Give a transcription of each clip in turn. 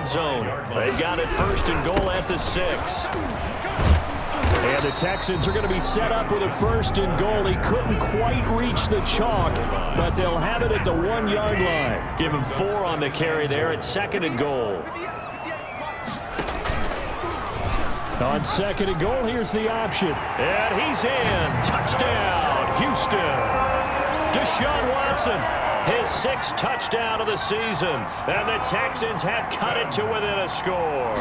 end zone. They've got it first and goal at the 6. And the Texans are going to be set up with a first and goal. He couldn't quite reach the chalk, but they'll have it at the 1-yard line. Give him 4 on the carry there at second and goal. On second and goal, here's the option. And he's in. Touchdown, Houston. Deshaun Watson, his 6th touchdown of the season. And the Texans have cut it to within a score.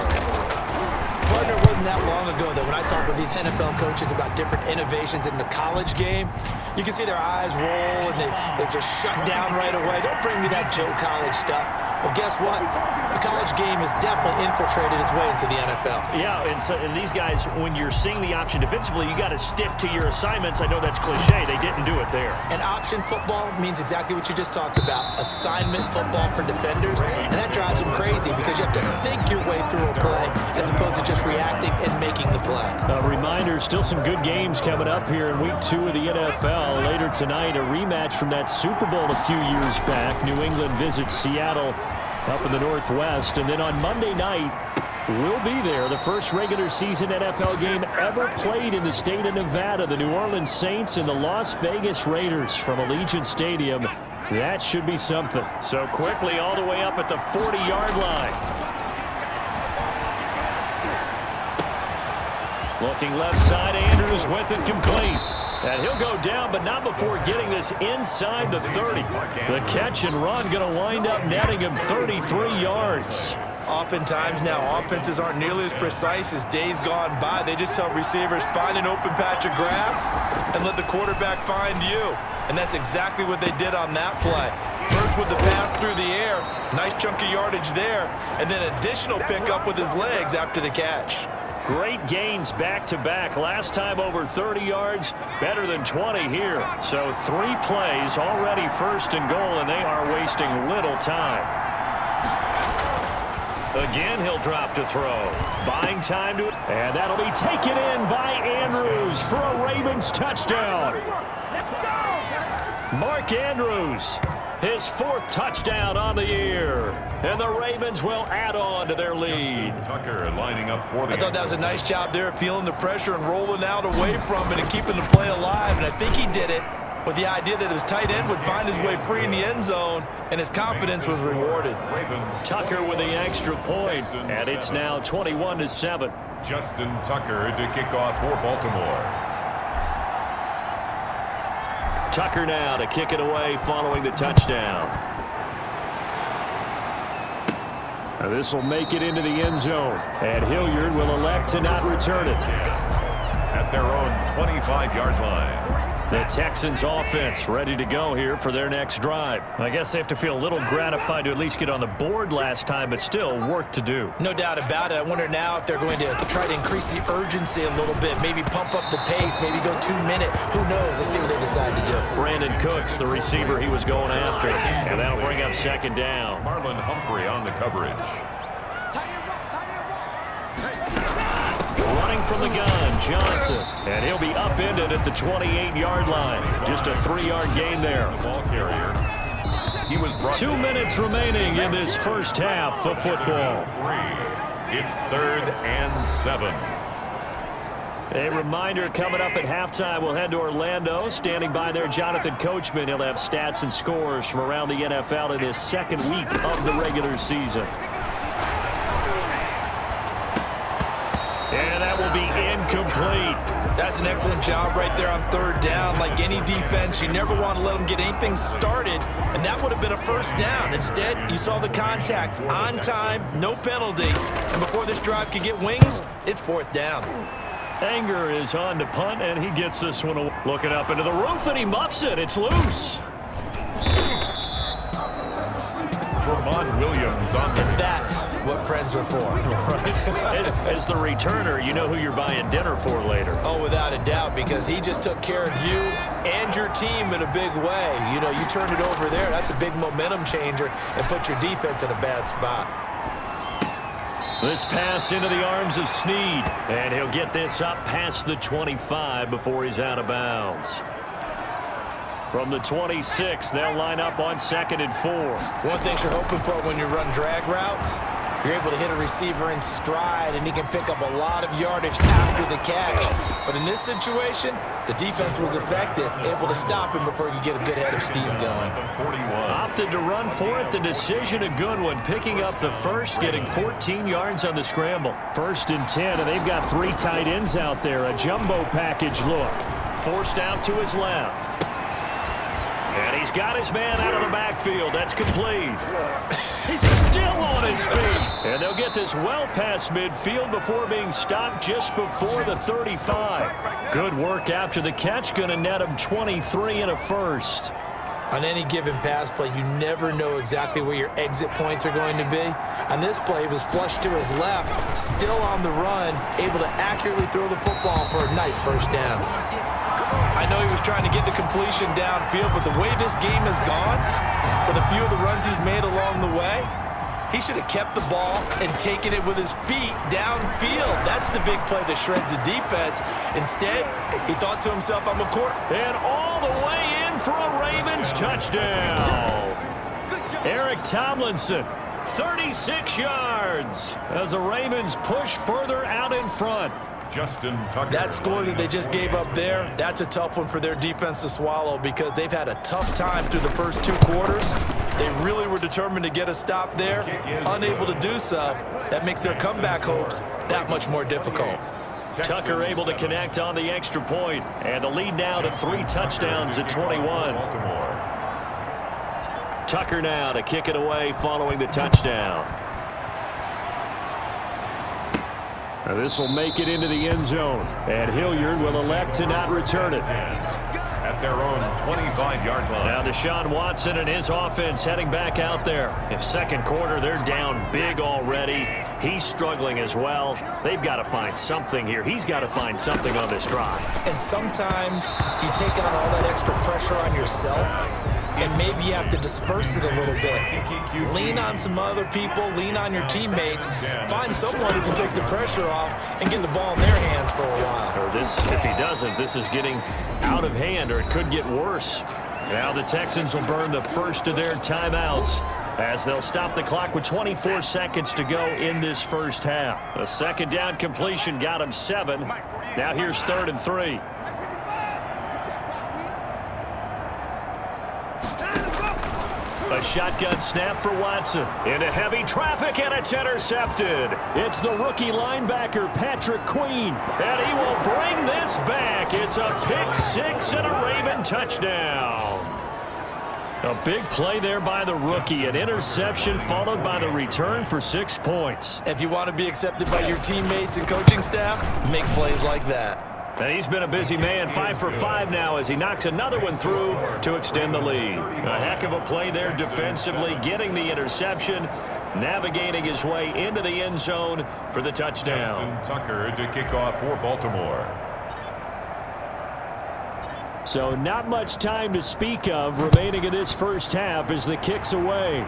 Partner, it wasn't that long ago that when I talk with these NFL coaches about different innovations in the college game, you can see their eyes roll and they just shut down right away. Don't bring me that Joe College stuff. Well, guess what? The college game has definitely infiltrated its way into the NFL. Yeah, and these guys, when you're seeing the option defensively, you got to stick to your assignments. I know that's cliche. They didn't do it there. And option football means exactly what you just talked about, assignment football for defenders. And that drives them crazy because you have to think your way through a play as opposed to just reacting and making the play. A reminder, still some good games coming up here in Week 2 of the NFL. Later tonight, a rematch from that Super Bowl a few years back. New England visits Seattle up in the Northwest. And then on Monday night, we'll be there. The first regular season NFL game ever played in the state of Nevada. The New Orleans Saints and the Las Vegas Raiders from Allegiant Stadium. That should be something. So quickly all the way up at the 40-yard line. Looking left side, Andrews with it complete. And he'll go down, but not before getting this inside the 30. The catch and run going to wind up netting him 33 yards. Oftentimes now, offenses aren't nearly as precise as days gone by. They just tell receivers, find an open patch of grass and let the quarterback find you. And that's exactly what they did on that play. First with the pass through the air, nice chunk of yardage there, and then additional pickup with his legs after the catch. Great gains back-to-back. Last time over 30 yards, better than 20 here. So 3 plays already first and goal, and they are wasting little time. Again, he'll drop to throw. Buying time to it. And that'll be taken in by Andrews for a Ravens touchdown. Mark Andrews, his 4th touchdown on the year. And the Ravens will add on to their lead. Tucker lining up for the I thought that was a nice job there, feeling the pressure and rolling out away from it and keeping the play alive. And I think he did it with the idea that his tight end would find his way free in the end zone, and his confidence was rewarded. Tucker with the extra point, and it's now 21-7. Justin Tucker to kick off for Baltimore. Tucker now to kick it away following the touchdown. This will make it into the end zone, and Hilliard will elect to not return it. At their own 25-yard line. The Texans offense ready to go here for their next drive. I guess they have to feel a little gratified to at least get on the board last time, but still work to do. No doubt about it. I wonder now if they're going to try to increase the urgency a little bit, maybe pump up the pace, maybe go 2-minute. Who knows? Let's see what they decide to do. Brandon Cooks, the receiver he was going after, and that'll bring up second down. Marlon Humphrey on the coverage. Running from the gun, Johnson, and he'll be upended at the 28-yard line. Just a 3-yard gain there. Ball carrier. He was 2 minutes remaining in this first half of football. It's 3rd and 7. A reminder coming up at halftime, we'll head to Orlando. Standing by there, Jonathan Coachman. He'll have stats and scores from around the NFL in his 2nd week of the regular season. And that will be incomplete. That's an excellent job right there on 3rd down. Like any defense, you never want to let them get anything started, and that would have been a first down. Instead, you saw the contact on time, no penalty, and before this drive could get wings, it's 4th down. Anger is on to punt, and he gets this one away. Looking up into the roof, and he muffs it. It's loose. Vermont Williams on the... And that's what friends are for. As the returner, you know who you're buying dinner for later. Oh, without a doubt, because he just took care of you and your team in a big way. You know, you turned it over there. That's a big momentum changer and put your defense in a bad spot. This pass into the arms of Snead, and he'll get this up past the 25 before he's out of bounds. From the 26, they'll line up on 2nd and 4. One thing you're hoping for when you run drag routes, You're able to hit a receiver in stride, and he can pick up a lot of yardage after the catch. But in this situation, the defense was effective, able to stop him before he could get a good head of steam going. Opted to run for it. The decision a good one. Picking up the first, getting 14 yards on the scramble. 1st and 10, and they've got 3 tight ends out there. A jumbo package look. Forced out to his left. And he's got his man out of the backfield. That's complete. He's still on his feet. And they'll get this well past midfield before being stopped just before the 35. Good work after the catch. Going to net him 23 and a first. On any given pass play, you never know exactly where your exit points are going to be. On this play, he was flushed to his left, still on the run, able to accurately throw the football for a nice first down. I know he was trying to get the completion downfield, but the way this game has gone, with a few of the runs he's made along the way, he should have kept the ball and taken it with his feet downfield. That's the big play that shreds the defense. Instead, he thought to himself, I'm a quarterback. And all the way in for a Ravens touchdown. Eric Tomlinson, 36 yards as the Ravens push further out in front. Justin Tucker. That score that they just gave up there, that's a tough one for their defense to swallow because they've had a tough time through the first 2 quarters. They really were determined to get a stop there, unable to do so. That makes their comeback hopes that much more difficult. Tucker able to connect on the extra point, and the lead now to 3 touchdowns at 21. Tucker now to kick it away following the touchdown. This will make it into the end zone, and Hilliard will elect to not return it. At their own 25-yard line. Now Deshaun Watson and his offense heading back out there. In second quarter, they're down big already. He's struggling as well. They've got to find something here. He's got to find something on this drive. And sometimes you take on all that extra pressure on yourself, and maybe you have to disperse it a little bit. Lean on some other people, lean on your teammates, find someone who can take the pressure off and get the ball in their hands for a while. Or this, if he doesn't, this is getting out of hand, or it could get worse. Now the Texans will burn the first of their timeouts as they'll stop the clock with 24 seconds to go in this first half. A second down completion got him 7. Now here's 3rd and 3. A shotgun snap for Watson. Into heavy traffic, and it's intercepted. It's the rookie linebacker, Patrick Queen. And he will bring this back. It's a pick 6 and a Raven touchdown. A big play there by the rookie. An interception followed by the return for 6 points. If you want to be accepted by your teammates and coaching staff, make plays like that. And he's been a busy man, 5 for 5 now as he knocks another one through to extend the lead. A heck of a play there defensively, getting the interception, navigating his way into the end zone for the touchdown. Justin Tucker to kick off for Baltimore. So not much time to speak of remaining in this first half as the kick's away.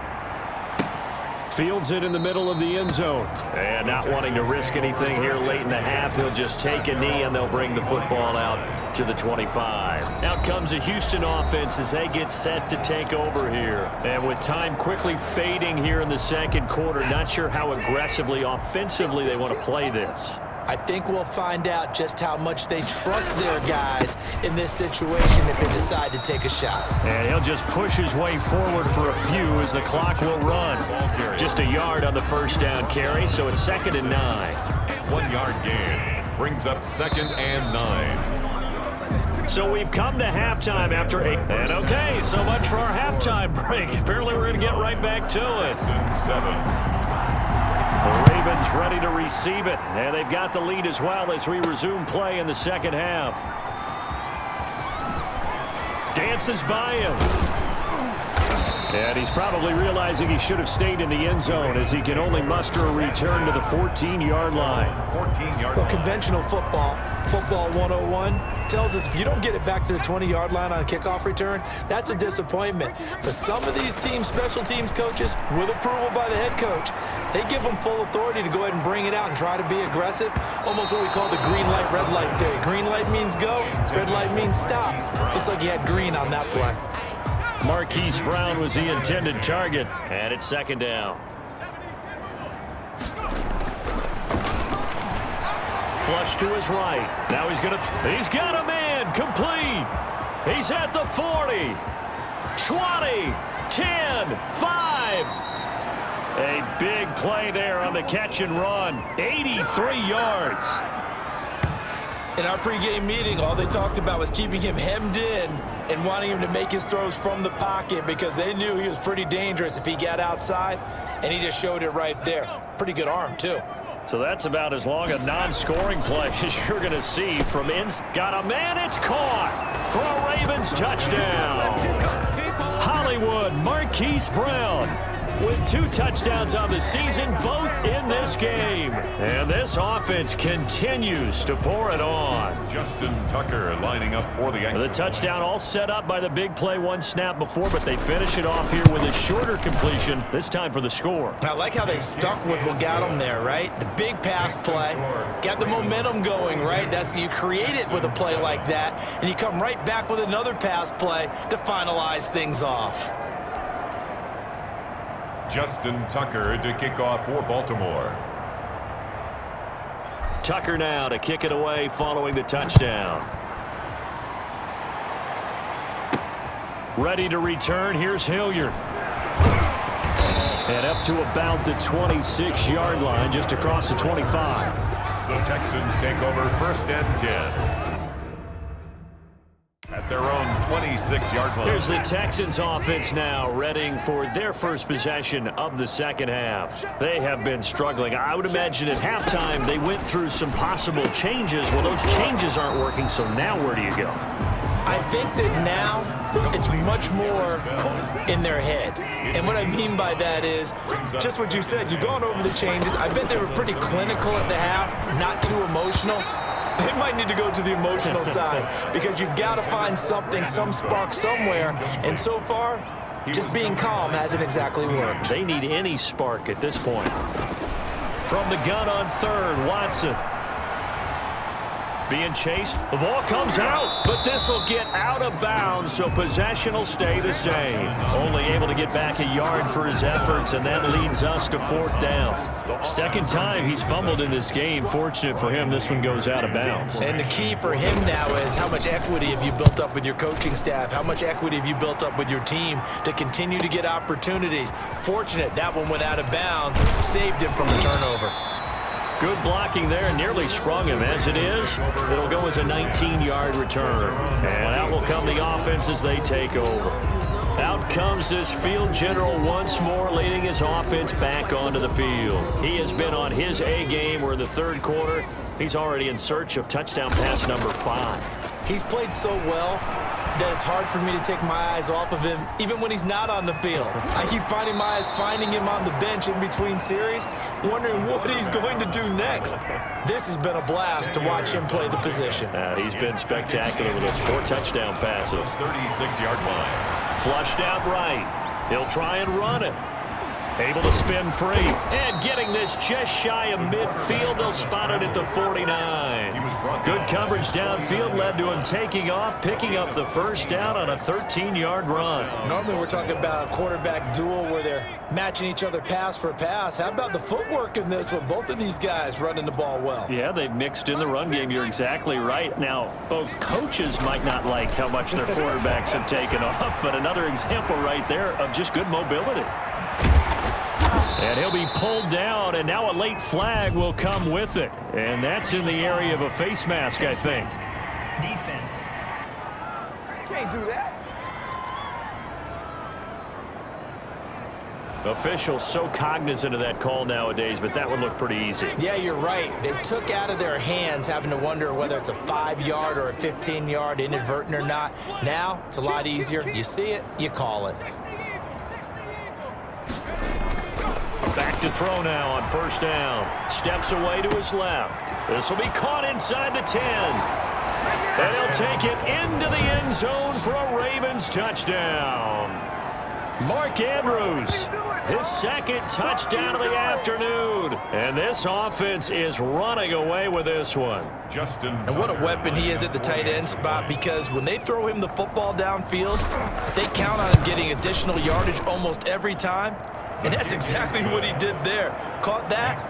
Fields it in the middle of the end zone. And not wanting to risk anything here late in the half, he'll just take a knee and they'll bring the football out to the 25. Out comes a Houston offense as they get set to take over here. And with time quickly fading here in the second quarter, not sure how aggressively, offensively they want to play this. I think we'll find out just how much they trust their guys in this situation if they decide to take a shot. And he'll just push his way forward for a few as the clock will run. Just a yard on the first down carry, so it's 2nd and 9. 1-yard gain brings up 2nd and 9. So we've come to halftime after 8. And okay, so much for our halftime break. Apparently we're going to get right back to it. 7. The Ravens ready to receive it, and they've got the lead as well as we resume play in the second half. Dances by him. And he's probably realizing he should have stayed in the end zone as he can only muster a return to the 14-yard line. Well, conventional football 101, tells us if you don't get it back to the 20-yard line on a kickoff return, that's a disappointment. But some of these team special teams coaches, with approval by the head coach, they give them full authority to go ahead and bring it out and try to be aggressive. Almost what we call the green light, red light theory. Green light means go, red light means stop. Looks like he had green on that play. Marquise Brown was the intended target, and it's 2nd down. Flush to his right. Now he's got a man. Complete. He's at the 40. 20. 10. 5. A big play there on the catch and run. 83 yards. In our pregame meeting, all they talked about was keeping him hemmed in and wanting him to make his throws from the pocket because they knew he was pretty dangerous if he got outside, and he just showed it right there. Pretty good arm, too. So that's about as long a non-scoring play as you're going to see from got a man, it's caught for a Ravens touchdown. Hollywood Marquise Brown with 2 touchdowns on the season, both in this game. And this offense continues to pour it on. Justin Tucker lining up for the extra. The touchdown all set up by the big play 1 snap before, but they finish it off here with a shorter completion, this time for the score. I like how they stuck with what got them there, right? The big pass play, got the momentum going, right? You create it with a play like that, and you come right back with another pass play to finalize things off. Justin Tucker to kick off for Baltimore. Tucker now to kick it away following the touchdown. Ready to return. Here's Hilliard. And up to about the 26-yard line, just across the 25. The Texans take over 1st and 10. At their own 26-yard line. Here's the Texans offense now, readying for their first possession of the second half. They have been struggling. I would imagine at halftime they went through some possible changes. Well, those changes aren't working, so now where do you go? I think that now it's much more in their head. And what I mean by that is just what you said. You've gone over the changes. I bet they were pretty clinical at the half, not too emotional. They might need to go to the emotional side because you've got to find something, some spark somewhere. And so far, just being calm hasn't exactly worked. They need any spark at this point. From the gun on 3rd, Watson. Being chased. The ball comes out, but this will get out of bounds, so possession will stay the same. Only able to get back a yard for his efforts, and that leads us to 4th down. 2nd time he's fumbled in this game. Fortunate for him, this one goes out of bounds. And the key for him now is how much equity have you built up with your coaching staff? How much equity have you built up with your team to continue to get opportunities? Fortunate that one went out of bounds, saved him from a turnover. Good blocking there, nearly sprung him. As it is, it'll go as a 19-yard return. And out will come the offense as they take over. Out comes this field general once more, leading his offense back onto the field. He has been on his A game. We're in the 3rd quarter. He's already in search of touchdown pass number 5. He's played so well that it's hard for me to take my eyes off of him, even when he's not on the field. I keep finding my eyes finding him on the bench in between series, wondering what he's going to do next. This has been a blast to watch him play the position. He's been spectacular with those 4 touchdown passes. 36-yard line. Flushed out right. He'll try and run it. Able to spin free. And getting this just shy of midfield. They'll spot it at the 49. Good coverage downfield led to him taking off, picking up the 1st down on a 13-yard run. Normally we're talking about a quarterback duel where they're matching each other pass for pass. How about the footwork in this one? Both of these guys running the ball well. Yeah, they've mixed in the run game. You're exactly right. Now, both coaches might not like how much their quarterbacks have taken off, but another example right there of just good mobility. And he'll be pulled down, and now a late flag will come with it. And that's in the area of a face mask, I think. Defense. Can't do that. Officials so cognizant of that call nowadays, but that would look pretty easy. Yeah, you're right. They took out of their hands having to wonder whether it's a 5-yard or a 15-yard, inadvertent or not. Now, it's a lot easier. You see it, you call it. Back to throw now on 1st down. Steps away to his left. This will be caught inside the 10. And he'll take it into the end zone for a Ravens touchdown. Mark Andrews, his 2nd touchdown of the afternoon. And this offense is running away with this one. And what a weapon he is at the tight end spot, because when they throw him the football downfield, they count on him getting additional yardage almost every time. And that's exactly what he did there. Caught that,